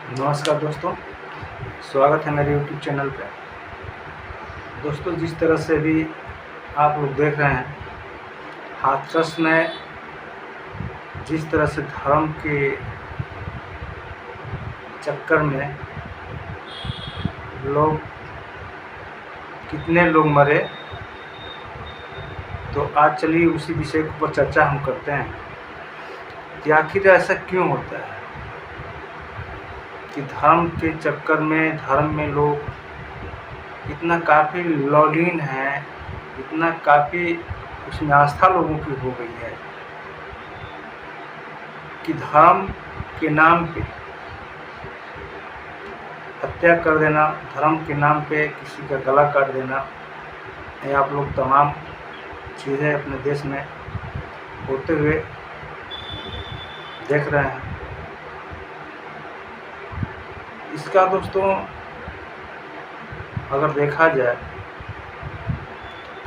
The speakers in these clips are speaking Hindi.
नमस्कार दोस्तों, स्वागत है मेरे यूट्यूब चैनल पे। दोस्तों, जिस तरह से भी आप लोग देख रहे हैं, हाथरस में जिस तरह से धर्म के चक्कर में लोग कितने लोग मरे, तो आज चलिए उसी विषय के ऊपर चर्चा हम करते हैं कि आखिर ऐसा क्यों होता है कि धर्म के चक्कर में, धर्म में लोग इतना काफ़ी लौलीन हैं, इतना काफ़ी उसमें आस्था लोगों की हो गई है कि धर्म के नाम पे हत्या कर देना, धर्म के नाम पे किसी का गला काट देना, ये आप लोग तमाम चीज़ें अपने देश में होते हुए देख रहे हैं। इसका दोस्तों अगर देखा जाए,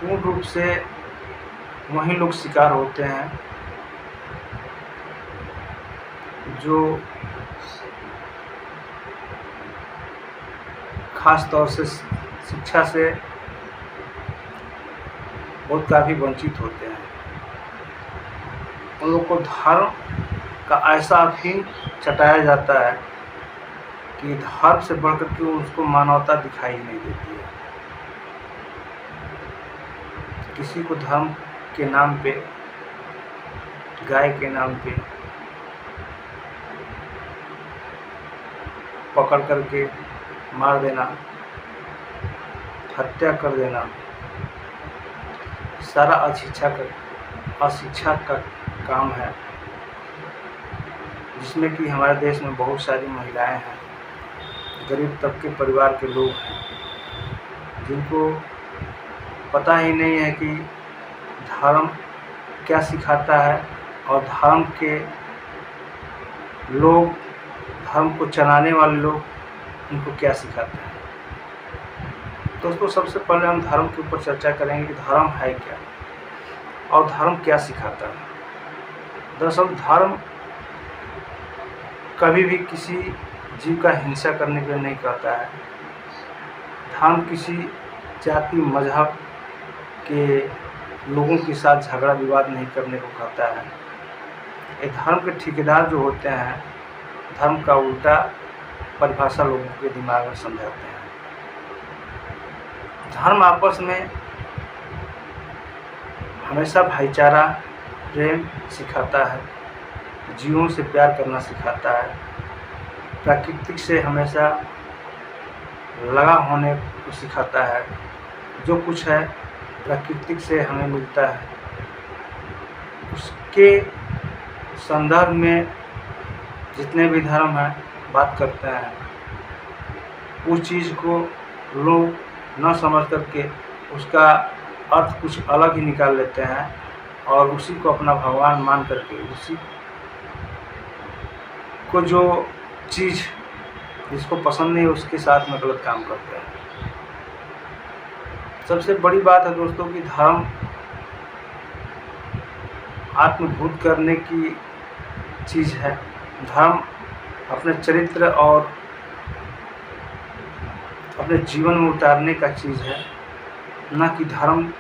पूर्ण रूप से वही लोग शिकार होते हैं जो खास तौर से शिक्षा से बहुत काफ़ी वंचित होते हैं। उन लोग को धर्म का ऐसा अफीम चटाया जाता है कि धर्म से बढ़कर के उसको मानवता दिखाई नहीं देती है। किसी को धर्म के नाम पे, गाय के नाम पे पकड़ करके मार देना, हत्या कर देना, सारा अशिक्षा का काम है, जिसमें कि हमारे देश में बहुत सारी महिलाएं हैं, गरीब तबके परिवार के लोग हैं, जिनको पता ही नहीं है कि धर्म क्या सिखाता है और धर्म के लोग, धर्म को चलाने वाले लोग उनको क्या सिखाते हैं। दोस्तों, सबसे पहले हम धर्म के ऊपर चर्चा करेंगे कि धर्म है क्या और धर्म क्या सिखाता है। दरअसल धर्म कभी भी किसी जीव का हिंसा करने के लिए नहीं कहता है। धर्म किसी जाति मजहब के लोगों के साथ झगड़ा विवाद नहीं करने को कहता है। ये धर्म के ठेकेदार जो होते हैं, धर्म का उल्टा परिभाषा लोगों के दिमाग में समझाते हैं। धर्म आपस में हमेशा भाईचारा, प्रेम सिखाता है, जीवों से प्यार करना सिखाता है, प्रकृति से हमेशा लगा होने को सिखाता है। जो कुछ है प्रकृति से हमें मिलता है, उसके संदर्भ में जितने भी धर्म हैं बात करते हैं। उस चीज़ को लोग न समझ करके उसका अर्थ कुछ अलग ही निकाल लेते हैं और उसी को अपना भगवान मान करके उसी को जो चीज़ जिसको पसंद नहीं उसके साथ में गलत काम करते हैं। सबसे बड़ी बात है दोस्तों कि धर्म आत्मभूत करने की चीज़ है। धर्म अपने चरित्र और अपने जीवन में उतारने का चीज़ है, न कि धर्म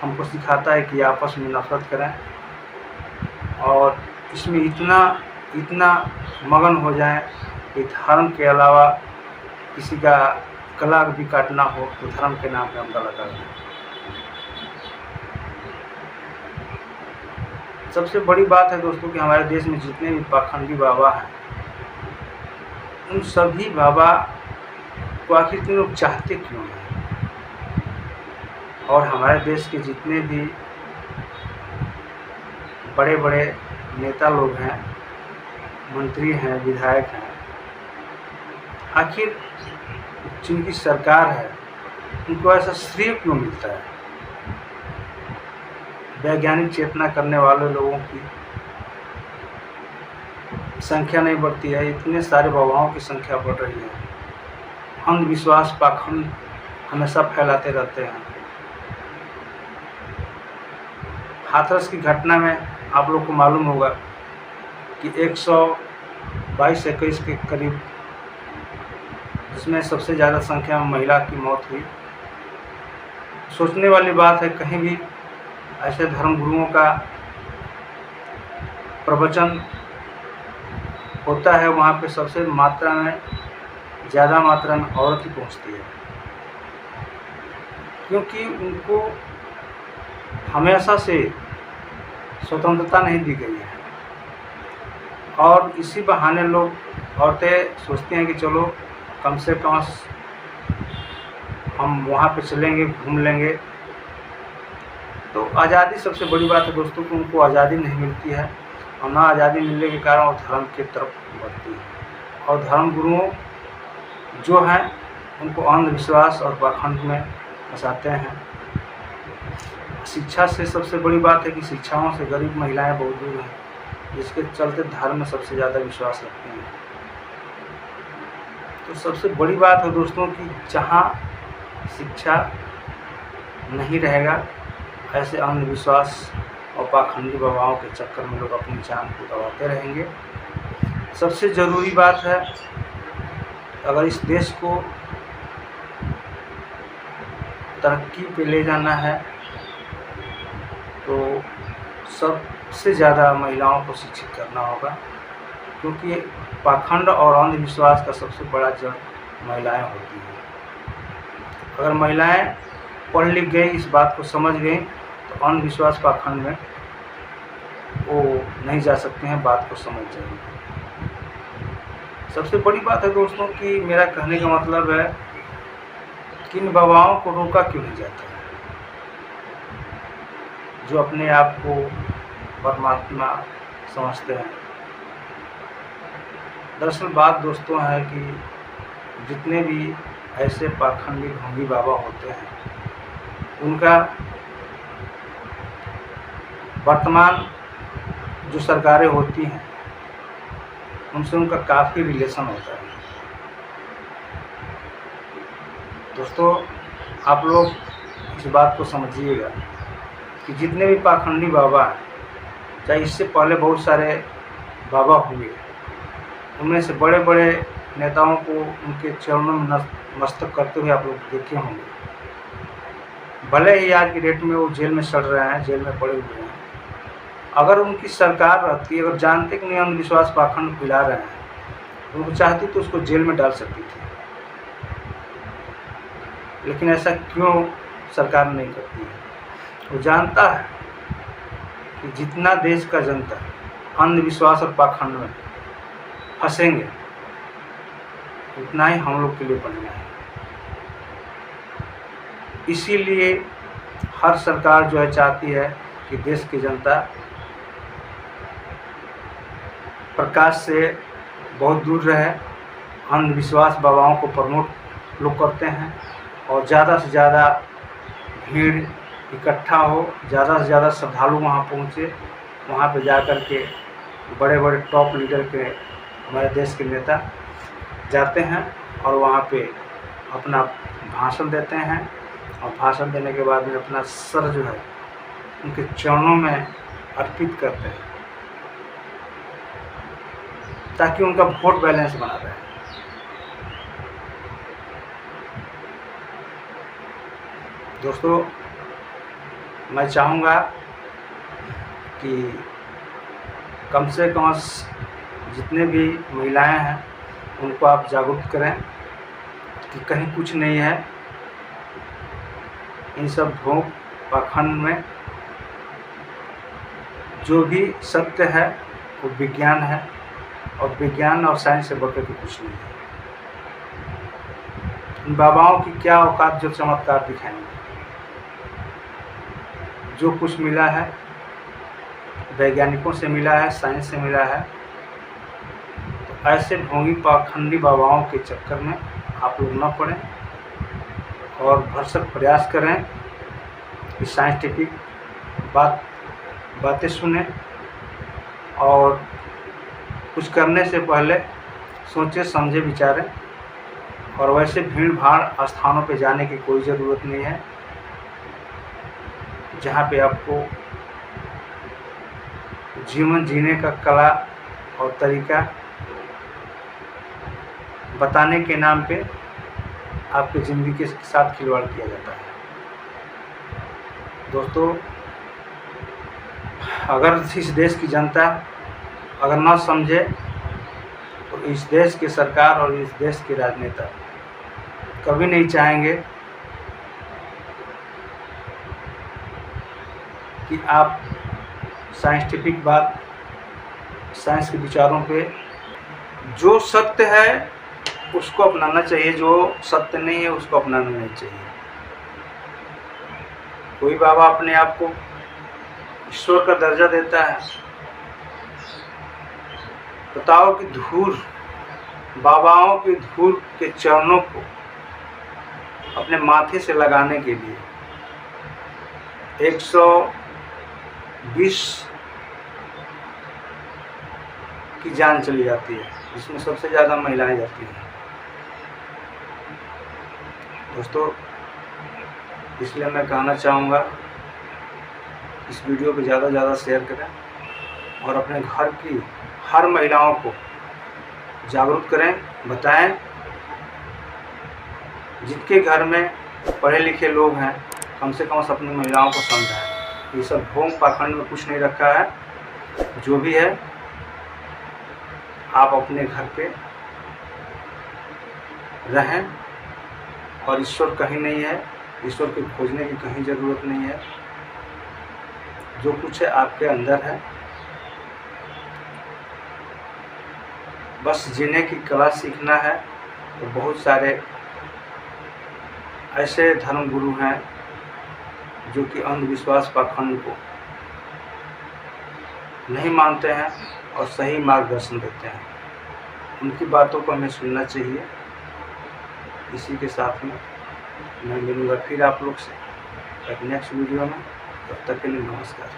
हमको सिखाता है कि आपस में नफरत करें और इसमें इतना मगन हो जाए कि धर्म के अलावा किसी का गला भी काटना हो तो धर्म के नाम पे हम गला काट दें। सबसे बड़ी बात है दोस्तों कि हमारे देश में जितने भी पाखंडी बाबा हैं, उन सभी बाबा को आखिर इतने लोग चाहते क्यों हैं। और हमारे देश के जितने भी बड़े बड़े नेता लोग हैं, मंत्री हैं, विधायक हैं, आखिर जिनकी सरकार है उनको ऐसा श्रेय क्यों मिलता है। वैज्ञानिक चेतना करने वाले लोगों की संख्या नहीं बढ़ती है, इतने सारे बाबाओं की संख्या बढ़ रही है। अंधविश्वास, पाखंड हमेशा फैलाते रहते हैं। हाथरस की घटना में आप लोग को मालूम होगा कि 22-21 के करीब, जिसमें सबसे ज़्यादा संख्या में महिला की मौत हुई। सोचने वाली बात है, कहीं भी ऐसे धर्म गुरुओं का प्रवचन होता है वहाँ पे सबसे ज़्यादा मात्रा में औरत ही पहुँचती है, क्योंकि उनको हमेशा से स्वतंत्रता नहीं दी गई है। और इसी बहाने लोग औरतें सोचती हैं कि चलो कम से कम हम वहाँ पे चलेंगे, घूम लेंगे। तो आज़ादी सबसे बड़ी बात है दोस्तों कि उनको आज़ादी नहीं मिलती है, और ना आज़ादी मिलने के कारण वो धर्म की तरफ बढ़ती है। और धर्म गुरुओं जो हैं उनको अंधविश्वास और पाखंड में फंसाते हैं। शिक्षा से सबसे बड़ी बात है कि शिक्षाओं से गरीब महिलाएं बहुत दूर हैं, जिसके चलते धर्म में सबसे ज़्यादा विश्वास रखते हैं। तो सबसे बड़ी बात है दोस्तों कि जहाँ शिक्षा नहीं रहेगा, ऐसे अंधविश्वास और पाखंडी बाबाओं के चक्कर में लोग अपनी जान को गंवाते रहेंगे। सबसे ज़रूरी बात है, अगर इस देश को तरक्की पे ले जाना है तो सबसे ज़्यादा महिलाओं को शिक्षित करना होगा, क्योंकि पाखंड और अंधविश्वास का सबसे बड़ा जड़ महिलाएं होती हैं। अगर महिलाएं पढ़ लिख गई, इस बात को समझ गई, तो अंधविश्वास पाखंड में वो नहीं जा सकते हैं, बात को समझ जाएंगे। सबसे बड़ी बात है दोस्तों कि मेरा कहने का मतलब है कि इन बाबाओं को रोका क्यों नहीं जाता है, जो अपने आप को परमात्मा समझते हैं। दरअसल बात दोस्तों है कि जितने भी ऐसे पाखंडी ढोंगी बाबा होते हैं, उनका वर्तमान जो सरकारें होती हैं उनसे उनका काफ़ी रिलेशन होता है। दोस्तों आप लोग इस बात को समझिएगा कि जितने भी पाखंडी बाबा हैं, चाहे इससे पहले बहुत सारे बाबा हुए, उनमें से बड़े बड़े नेताओं को उनके चरणों में मस्तक करते हुए आप लोग देखे होंगे। भले ही आज की डेट में वो जेल में सड़ रहे हैं, जेल में पड़े हुए हैं। अगर उनकी सरकार रहती, अगर जानते कि नहीं अंधविश्वास पाखंड फैला रहे हैं, उनको चाहती तो उसको जेल में डाल सकती थी, लेकिन ऐसा क्यों सरकार नहीं करती है? वो जानता है कि जितना देश का जनता अंधविश्वास और पाखंड में फंसेंगे, उतना ही हम लोग के लिए बढ़िया है। इसीलिए हर सरकार जो है चाहती है कि देश की जनता प्रकाश से बहुत दूर रहे। अंधविश्वास बाबाओं को प्रमोट लोग करते हैं और ज़्यादा से ज़्यादा भीड़ इकट्ठा हो, ज़्यादा से ज़्यादा श्रद्धालु वहाँ पहुँचे, वहाँ पे जा कर के बड़े बड़े टॉप लीडर के, हमारे देश के नेता जाते हैं और वहाँ पे अपना भाषण देते हैं, और भाषण देने के बाद में अपना सर जो है उनके चरणों में अर्पित करते हैं, ताकि उनका वोट बैलेंस बना रहे। दोस्तों मैं चाहूँगा कि कम से कम जितने भी महिलाएं हैं उनको आप जागरूक करें कि कहीं कुछ नहीं है इन सब ढोंग पाखंड में। जो भी सत्य है वो विज्ञान है, और विज्ञान और साइंस से बढ़कर के कुछ नहीं है। इन बाबाओं की क्या औकात जो चमत्कार दिखाएंगे। जो कुछ मिला है वैज्ञानिकों से मिला है, साइंस से मिला है। तो ऐसे ढोंगी पाखंडी बाबाओं के चक्कर में आप लोग न पड़ें और भरसक प्रयास करें कि साइंटिफिक बातें सुने, और कुछ करने से पहले सोचे समझे विचारें। और वैसे भीड़ भाड़ स्थानों पे जाने की कोई ज़रूरत नहीं है, जहाँ पे आपको जीवन जीने का कला और तरीका बताने के नाम पे आपकी ज़िंदगी के साथ खिलवाड़ किया जाता है। दोस्तों, अगर इस देश की जनता अगर ना समझे तो इस देश की सरकार और इस देश के राजनेता कभी नहीं चाहेंगे कि आप साइंटिफिक बात, साइंस के विचारों पे, जो सत्य है उसको अपनाना चाहिए, जो सत्य नहीं है उसको अपनाना नहीं चाहिए। कोई बाबा अपने आप को ईश्वर का दर्जा देता है। बताओ कि धूल, बाबाओं की धूल के चरणों को अपने माथे से लगाने के लिए 120 की जान चली जाती है, जिसमें सबसे ज़्यादा महिलाएं जाती हैं। दोस्तों, इसलिए मैं कहना चाहूँगा इस वीडियो को ज़्यादा से ज़्यादा शेयर करें और अपने घर की हर महिलाओं को जागरूक करें, बताएं। जिनके घर में पढ़े लिखे लोग हैं, कम से कम अपनी महिलाओं को समझाएं। ये सब ढोंग पाखंड में कुछ नहीं रखा है। जो भी है, आप अपने घर पे रहें और ईश्वर कहीं नहीं है, ईश्वर को खोजने की कहीं ज़रूरत नहीं है। जो कुछ है आपके अंदर है, बस जीने की कला सीखना है। तो बहुत सारे ऐसे धर्म गुरु हैं जो कि अंधविश्वास पाखंड को नहीं मानते हैं और सही मार्गदर्शन देते हैं। उनकी बातों को हमें सुनना चाहिए। इसी के साथ में मैं मिलूँगा फिर आप लोग से एक नेक्स्ट वीडियो में। तब तक के लिए नमस्कार।